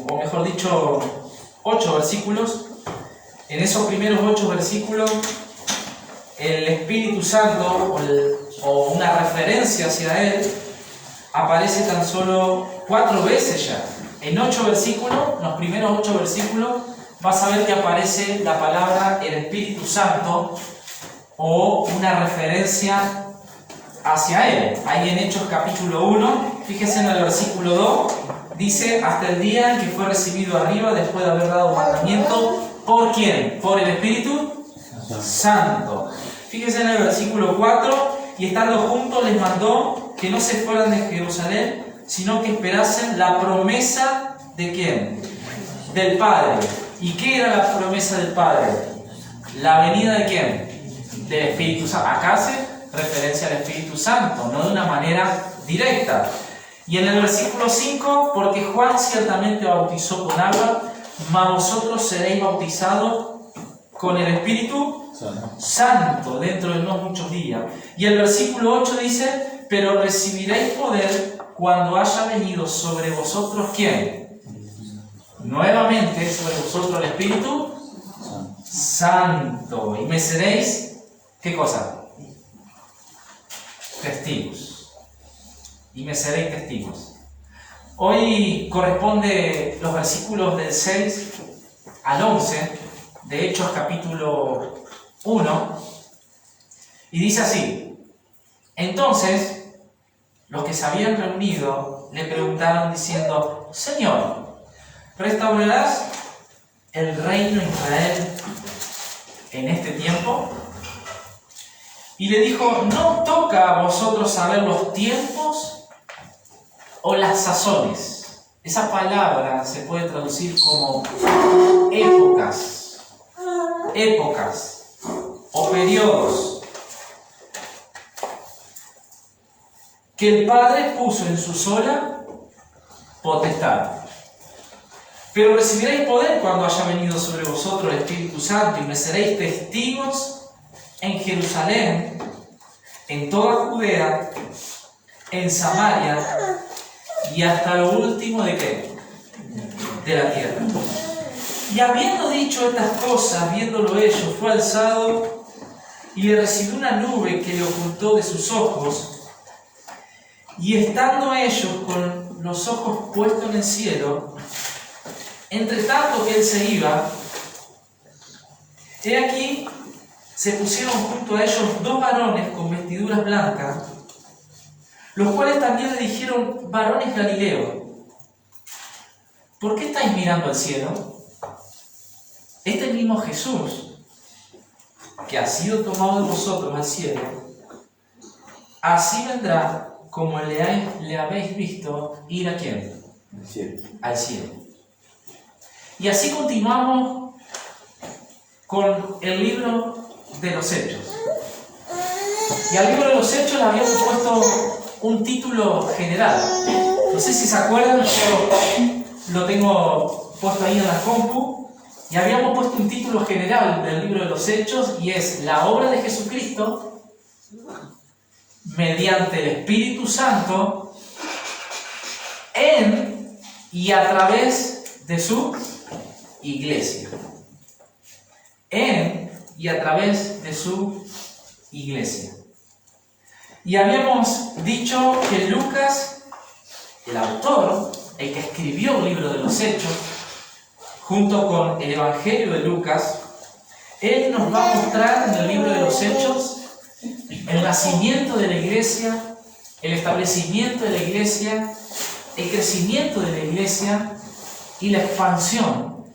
o mejor dicho, 8 versículos. En esos primeros 8 versículos, el Espíritu Santo, o una referencia hacia Él, aparece tan solo 4 veces ya. En 8 versículos, los primeros 8 versículos, vas a ver que aparece la palabra el Espíritu Santo, o una referencia hacia Él. Ahí en Hechos capítulo 1, fíjense en el versículo 2, dice: hasta el día en que fue recibido arriba, después de haber dado mandamiento. ¿Por quién? Por el Espíritu Santo. Fíjense en el versículo 4, y estando juntos les mandó que no se fueran de Jerusalén, sino que esperasen la promesa ¿de quién? Del Padre. ¿Y qué era la promesa del Padre? La venida ¿de quién? Del Espíritu Santo. Acá hace referencia al Espíritu Santo, no de una manera directa. Y en el versículo 5, porque Juan ciertamente bautizó con agua, mas vosotros seréis bautizados con el Espíritu Santo dentro de unos muchos días. Y el versículo 8 dice: pero recibiréis poder cuando haya venido sobre vosotros ¿quién? Nuevamente sobre vosotros el Espíritu Santo. Y me seréis, ¿qué cosa? Testigos. Y me seréis testigos. Hoy corresponde los versículos del 6 al 11 de Hechos capítulo 1, y dice así: entonces los que se habían reunido le preguntaron diciendo: Señor, ¿restaurarás el reino de Israel en este tiempo? Y le dijo: no toca a vosotros saber los tiempos o las sazones. Esa palabra se puede traducir como épocas o periodos que el Padre puso en su sola potestad. Pero recibiréis poder cuando haya venido sobre vosotros el Espíritu Santo, y me seréis testigos en Jerusalén, en toda Judea, en Samaria y hasta lo último ¿de qué? De la tierra. Y habiendo dicho estas cosas, viéndolo ellos, fue alzado y le recibió una nube que le ocultó de sus ojos. Y estando ellos con los ojos puestos en el cielo, entre tanto que él se iba, he aquí se pusieron junto a ellos 2 varones con vestiduras blancas, los cuales también le dijeron: varones Galileos, ¿por qué estáis mirando al cielo? Este mismo Jesús, que ha sido tomado de vosotros al cielo, así vendrá como le habéis visto ir ¿a quién? Al cielo. Al cielo. Y así continuamos con el libro de los Hechos. Y al libro de los Hechos le habíamos puesto un título general. No sé si se acuerdan, yo lo tengo puesto ahí en la compu, y habíamos puesto un título general del libro de los Hechos, y es la obra de Jesucristo mediante el Espíritu Santo en y a través de su iglesia. En y a través de su iglesia. Y habíamos dicho que Lucas, el autor, el que escribió el libro de los Hechos, junto con el Evangelio de Lucas, él nos va a mostrar en el libro de los Hechos el nacimiento de la iglesia, el establecimiento de la iglesia, el crecimiento de la iglesia y la expansión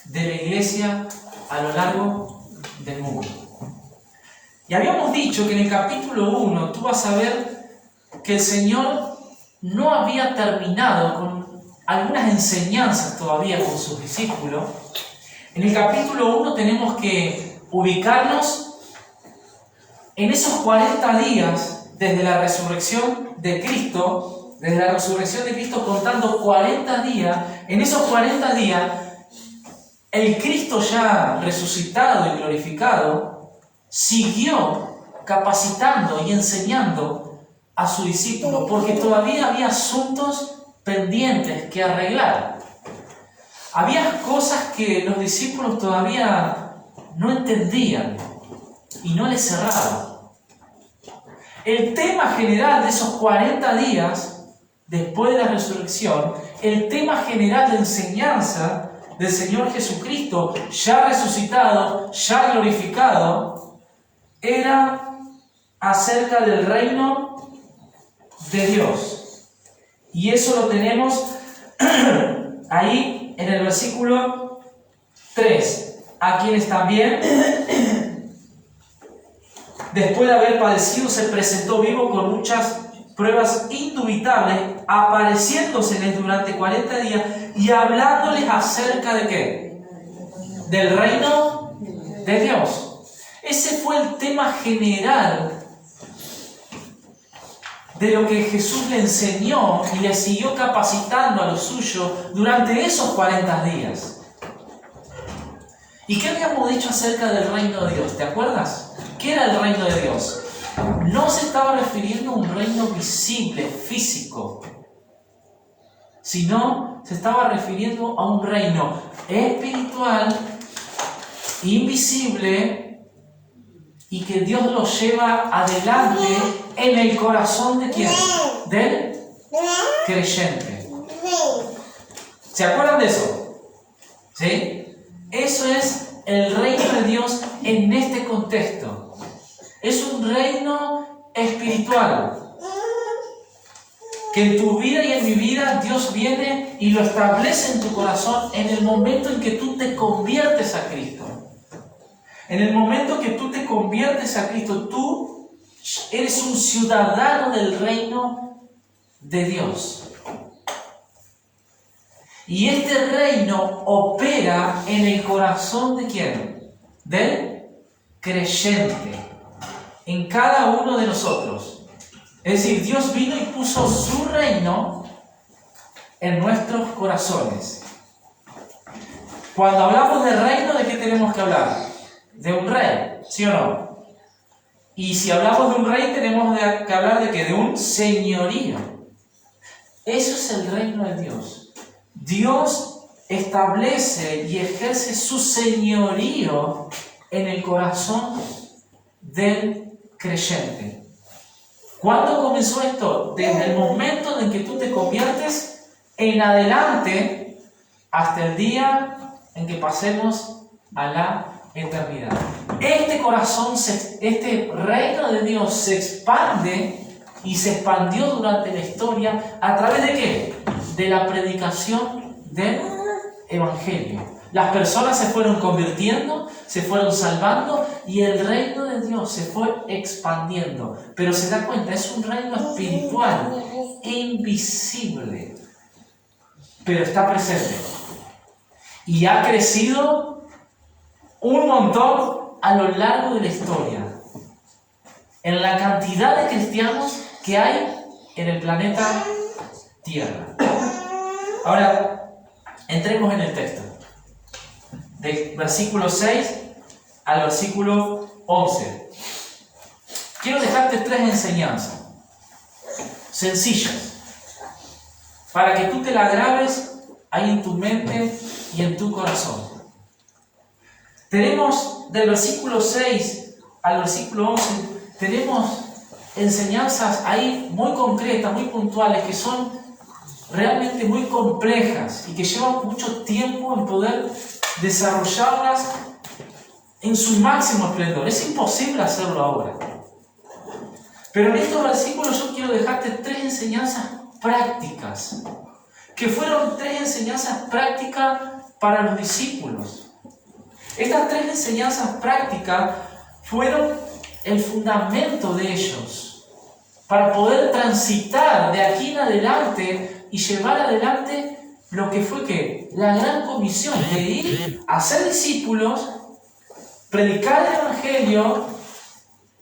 de la iglesia a lo largo del mundo. Y habíamos dicho que en el capítulo 1 tú vas a ver que el Señor no había terminado con algunas enseñanzas todavía con sus discípulos. En el capítulo 1 tenemos que ubicarnos en esos 40 días desde la resurrección de Cristo, contando 40 días. En esos 40 días, el Cristo ya resucitado y glorificado siguió capacitando y enseñando a sus discípulos, porque todavía había asuntos pendientes que arreglar. Había cosas que los discípulos todavía no entendían y no les cerraban. El tema general de esos 40 días, después de la resurrección, el tema general de enseñanza del Señor Jesucristo, ya resucitado, ya glorificado, era acerca del reino de Dios. Y eso lo tenemos ahí en el versículo 3. A quienes también, después de haber padecido, se presentó vivo con muchas pruebas indubitables, apareciéndoseles durante 40 días y hablándoles acerca de ¿qué? Del reino de Dios. Ese fue el tema general de lo que Jesús le enseñó y le siguió capacitando a los suyos durante esos 40 días. ¿Y qué habíamos dicho acerca del reino de Dios? ¿Te acuerdas? ¿Qué era el reino de Dios? No se estaba refiriendo a un reino visible, físico, sino se estaba refiriendo a un reino espiritual, invisible, y que Dios lo lleva adelante en el corazón ¿de quién? Del creyente. ¿Se acuerdan de eso? ¿Sí? Eso es el reino de Dios en este contexto. Es un reino espiritual. Que en tu vida y en mi vida Dios viene y lo establece en tu corazón en el momento en que tú te conviertes a Cristo. En el momento que tú te conviertes a Cristo, tú eres un ciudadano del reino de Dios. Y este reino opera en el corazón ¿de quién? Del creyente. En cada uno de nosotros. Es decir, Dios vino y puso su reino en nuestros corazones. Cuando hablamos de reino, ¿de qué tenemos que hablar? De un rey, ¿sí o no? Y si hablamos de un rey, tenemos que hablar de ¿qué? De un señorío. Eso es el reino de Dios. Dios establece y ejerce su señorío en el corazón del creyente. ¿Cuándo comenzó esto? Desde el momento en que tú te conviertes en adelante hasta el día en que pasemos a la eternidad. Este corazón, este reino de Dios se expande y se expandió durante la historia ¿a través de qué? De la predicación del Evangelio. Las personas se fueron convirtiendo, se fueron salvando y el reino de Dios se fue expandiendo. Pero se da cuenta, es un reino espiritual, invisible, pero está presente. Y ha crecido un montón a lo largo de la historia. En la cantidad de cristianos que hay en el planeta Tierra. Ahora, entremos en el texto. Del versículo 6 al versículo 11. Quiero dejarte 3 enseñanzas sencillas para que tú te las grabes ahí en tu mente y en tu corazón. Tenemos del versículo 6 al versículo 11, tenemos enseñanzas ahí muy concretas, muy puntuales, que son realmente muy complejas y que llevan mucho tiempo en poder desarrollarlas en su máximo esplendor. Es imposible hacerlo ahora. Pero en estos versículos yo quiero dejarte 3 enseñanzas prácticas, que fueron 3 enseñanzas prácticas para los discípulos. Estas 3 enseñanzas prácticas fueron el fundamento de ellos para poder transitar de aquí en adelante y llevar adelante lo que fue ¿qué? La gran comisión de ir a ser discípulos, predicar el Evangelio,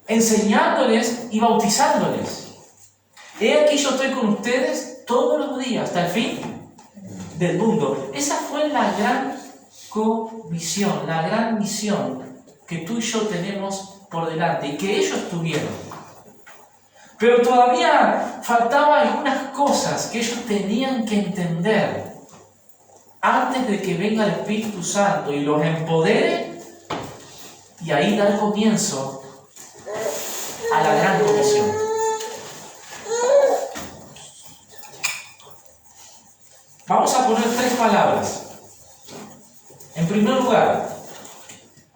enseñándoles y bautizándoles. He aquí yo estoy con ustedes todos los días hasta el fin del mundo. Esa fue la gran comisión, la gran misión que tú y yo tenemos por delante y que ellos tuvieron. Pero todavía faltaban algunas cosas que ellos tenían que entender antes de que venga el Espíritu Santo y los empodere y ahí dar comienzo a la gran comisión. Vamos a poner 3 palabras. En primer lugar,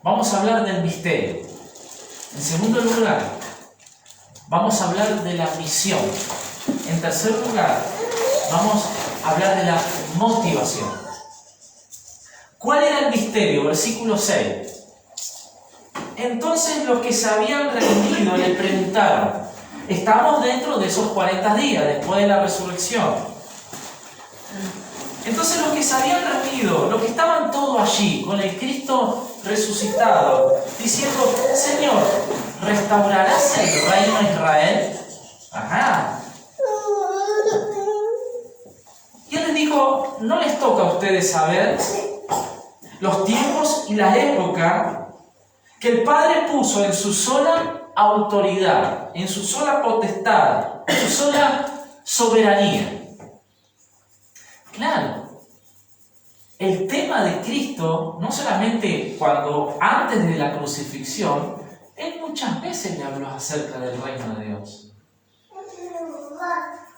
vamos a hablar del misterio. En segundo lugar, vamos a hablar de la misión. En tercer lugar, vamos a hablar de la motivación. ¿Cuál era el misterio? Versículo 6. Entonces los que se habían reunido le preguntaron, estamos dentro de esos 40 días después de la resurrección. Entonces los que se habían reunido, los que estaban todos allí con el Cristo resucitado, diciendo, Señor, ¿restaurarás el reino de Israel? Ajá. Y él les dijo, no les toca a ustedes saber los tiempos y la época que el Padre puso en su sola autoridad, en su sola potestad, en su sola soberanía. Claro, el tema de Cristo, no solamente cuando antes de la crucifixión, Él muchas veces le habló acerca del reino de Dios.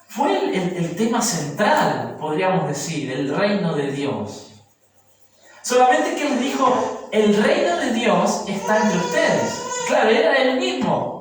Fue el tema central, podríamos decir, el reino de Dios. Solamente que Él dijo, el reino de Dios está entre ustedes. Claro, era Él mismo.